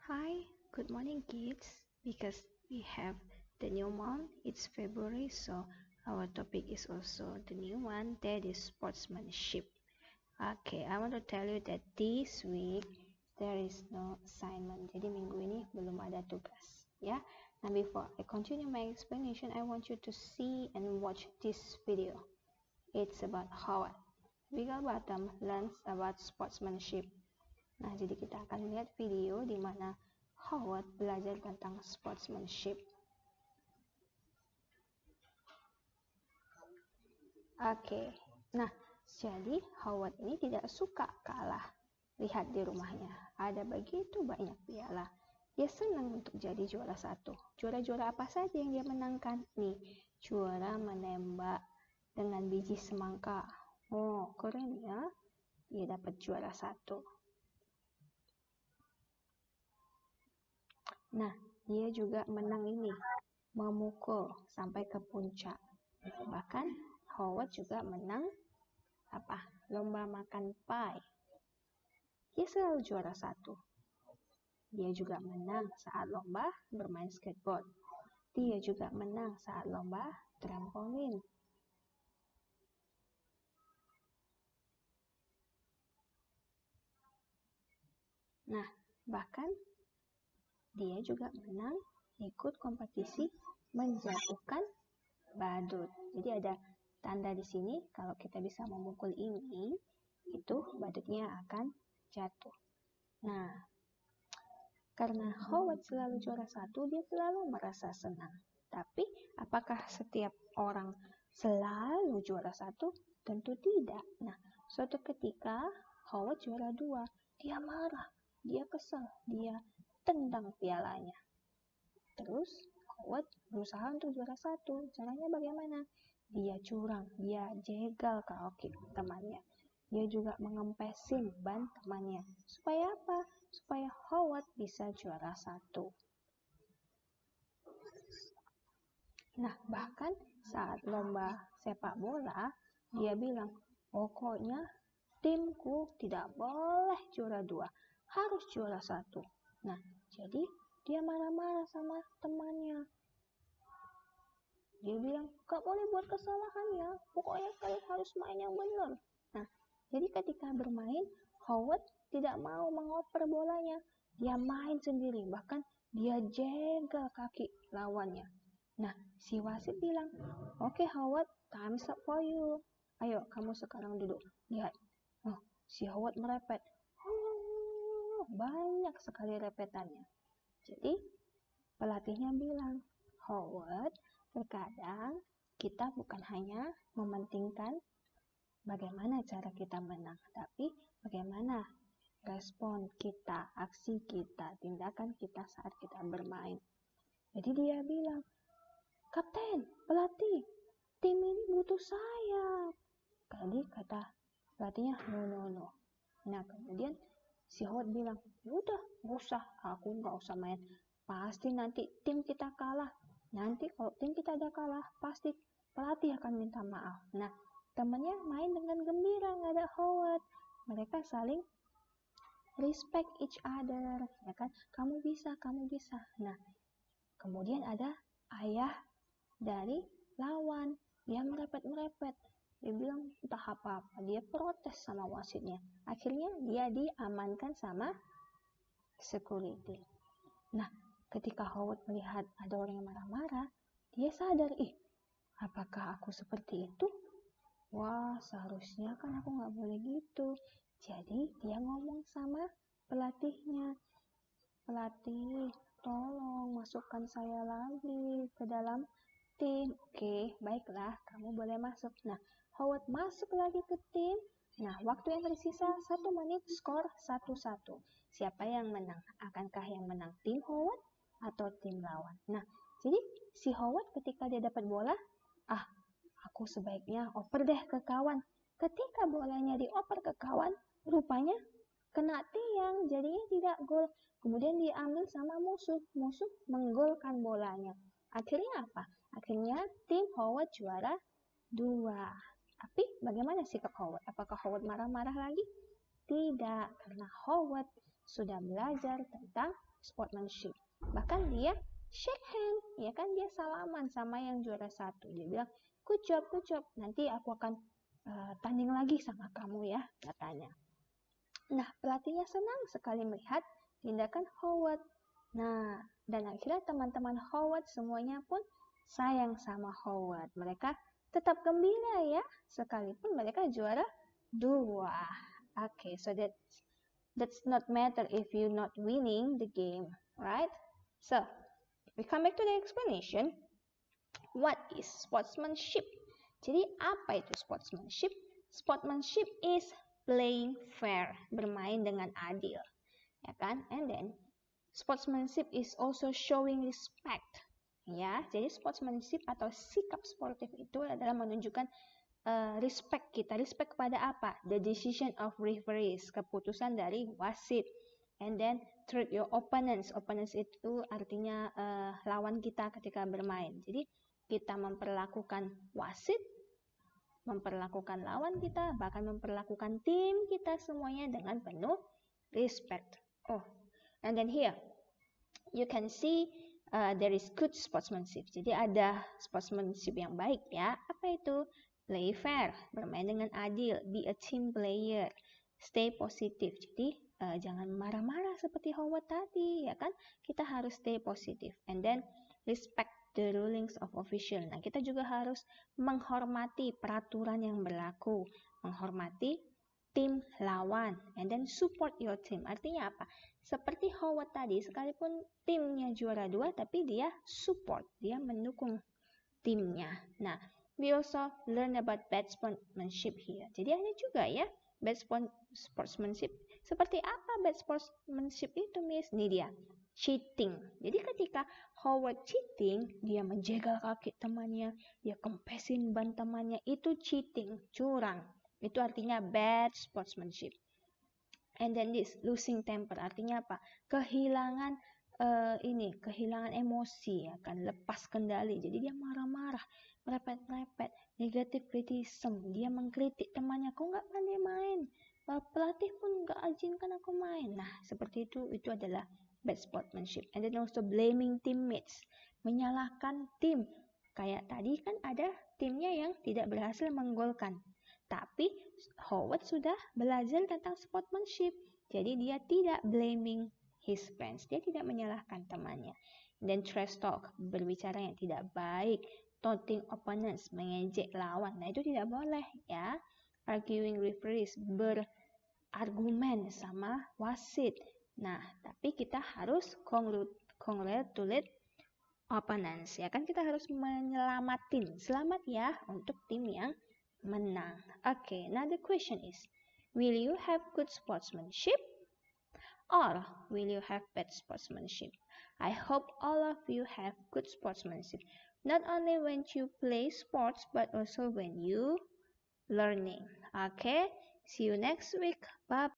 Hi, good morning, kids. Because we have the new month, it's February, so our topic is also the new one, that is sportsmanship. Okay, I want to tell you that this week there is no assignment. Jadi minggu ini belum ada tugas, ya. Now before I continue my explanation, I want you to see and watch this video. It's about Howard. Bottom learns about sportsmanship. Nah, jadi kita akan lihat video di mana Howard belajar tentang sportsmanship. Oke, nah jadi Howard ini tidak suka kalah. Lihat di rumahnya, ada begitu banyak piala. Dia senang untuk jadi juara satu. Juara-juara apa saja yang dia menangkan? Nih, juara menembak dengan biji semangka. Oh, keren ya. Dia dapat juara satu. Nah, dia juga menang ini, memukul sampai ke puncak. Bahkan Howard juga menang lomba makan pie. Dia selalu juara satu. Dia juga menang saat lomba bermain skateboard. Dia juga menang saat lomba trampolin. Nah, bahkan dia juga menang ikut kompetisi menjatuhkan badut. Jadi ada tanda di sini, kalau kita bisa memukul ini, itu badutnya akan jatuh. Nah, karena Howard selalu juara satu, dia selalu merasa senang. Tapi, apakah setiap orang selalu juara satu? Tentu tidak. Nah, suatu ketika Howard juara dua, dia marah, dia kesal, dia tendang pialanya. Terus Howard berusaha untuk juara satu. Caranya bagaimana? Dia curang, dia jegal karaoke temannya. Dia juga mengempesin ban temannya. Supaya apa? Supaya Howard bisa juara satu. Nah, bahkan saat lomba sepak bola, dia bilang, pokoknya timku tidak boleh juara dua, harus juara satu. Nah, jadi dia marah-marah sama temannya. Dia bilang, gak boleh buat kesalahan ya, pokoknya kalian harus main yang benar. Nah, jadi ketika bermain, Howard tidak mau mengoper bolanya. Dia main sendiri, bahkan dia jegal kaki lawannya. Nah, si wasit bilang, oke Howard, time's up for you. Ayo, kamu sekarang duduk. Lihat, si Howard merepet. Banyak sekali repetannya. Jadi, pelatihnya bilang, Howard, terkadang kita bukan hanya mementingkan bagaimana cara kita menang, tapi bagaimana respon kita, aksi kita, tindakan kita saat kita bermain. Jadi dia bilang, Kapten, pelatih, tim ini butuh saya. Tadi kata pelatihnya, no. Nah, kemudian si Howard bilang, udah, gak usah, aku gak usah main. Pasti nanti tim kita kalah. Nanti kalau tim kita ada kalah, pasti pelatih akan minta maaf. Nah, temannya main dengan gembira, gak ada Howard. Mereka saling respect each other, ya kan? Kamu bisa. Nah, kemudian ada ayah dari lawan. Dia merepet. Dia bilang entah apa-apa. Dia protes sama wasitnya. Akhirnya dia diamankan sama security. Nah, ketika Howard melihat ada orang yang marah-marah, dia sadar, apakah aku seperti itu? Wah, seharusnya kan aku gak boleh gitu. Jadi, dia ngomong sama pelatihnya. Pelatih, tolong masukkan saya lagi ke dalam tim. Oke, baiklah, kamu boleh masuk. Nah, Howard masuk lagi ke tim. Nah, waktu yang tersisa 1 menit, skor 1-1. Siapa yang menang? Akankah yang menang tim Howard atau tim lawan? Nah, jadi si Howard ketika dia dapat bola, aku sebaiknya oper deh ke kawan. Ketika bolanya dioper ke kawan, rupanya kena tiang, jadinya tidak gol. Kemudian diambil sama musuh. Musuh menggolkan bolanya. Akhirnya apa? Akhirnya tim Howard juara 2. Tapi bagaimana sikap Howard? Apakah Howard marah-marah lagi? Tidak, karena Howard sudah belajar tentang sportsmanship. Bahkan dia shake hand, ya kan, dia salaman sama yang juara 1. Dia bilang, good job, nanti aku akan tanding lagi sama kamu ya, katanya. Nah, pelatihnya senang sekali melihat tindakan Howard. Nah, dan akhirnya teman-teman Howard semuanya pun sayang sama Howard. Mereka tetap gembira ya, sekalipun mereka juara 2. Okay, so that's not matter if you're not winning the game, right? So, we come back to the explanation. What is sportsmanship? Jadi apa itu sportsmanship? Sportsmanship is playing fair, bermain dengan adil, ya kan? And then sportsmanship is also showing respect, ya. Jadi sportsmanship atau sikap sportif itu adalah menunjukkan respect kita. Respect kepada apa? The decision of referees, keputusan dari wasit. And then treat your opponents. Opponents itu artinya lawan kita ketika bermain. Jadi kita memperlakukan wasit, memperlakukan lawan kita, bahkan memperlakukan tim kita semuanya dengan penuh respect. Oh, and then here you can see there is good sportsmanship. Jadi ada sportsmanship yang baik ya. Apa itu? Play fair, bermain dengan adil, be a team player, stay positive. Jadi jangan marah-marah seperti Howard tadi, ya kan? Kita harus stay positive. And then respect the rulings of official. Nah, kita juga harus menghormati peraturan yang berlaku, menghormati tim lawan, and then support your team. Artinya apa? Seperti Howard tadi, sekalipun timnya juara 2, tapi dia support, dia mendukung timnya. Nah, we also learn about bad sportsmanship here. Jadi ada juga ya bad sportsmanship. Seperti apa bad sportsmanship itu, Miss? Ini dia, cheating. Jadi ketika Howard cheating, dia menjegal kaki temannya, dia kempesin ban temannya, itu cheating, curang. Itu artinya bad sportsmanship. And then this, losing temper, artinya apa? Kehilangan kehilangan emosi, ya kan, lepas kendali. Jadi dia marah-marah, merepet-repet, negative criticism, dia mengkritik temannya, kok nggak pandai main, pelatih pun nggak izinkan aku main. Nah, seperti itu adalah bad sportsmanship. And then also blaming teammates, menyalahkan tim. Kayak tadi kan ada timnya yang tidak berhasil menggolkan, tapi Howard sudah belajar tentang sportsmanship, jadi dia tidak blaming his friends, dia tidak menyalahkan temannya. Dan trash talk, berbicara yang tidak baik, taunting opponents, mengejek lawan, nah itu tidak boleh ya. Arguing referees, berargumen sama wasit. Nah, tapi kita harus congratulate opponents, ya kan, kita harus menyelamatin, selamat ya untuk tim yang menang. Okay, now the question is, will you have good sportsmanship or will you have bad sportsmanship? I hope all of you have good sportsmanship, not only when you play sports but also when you learning. Okay, see you next week. Bye.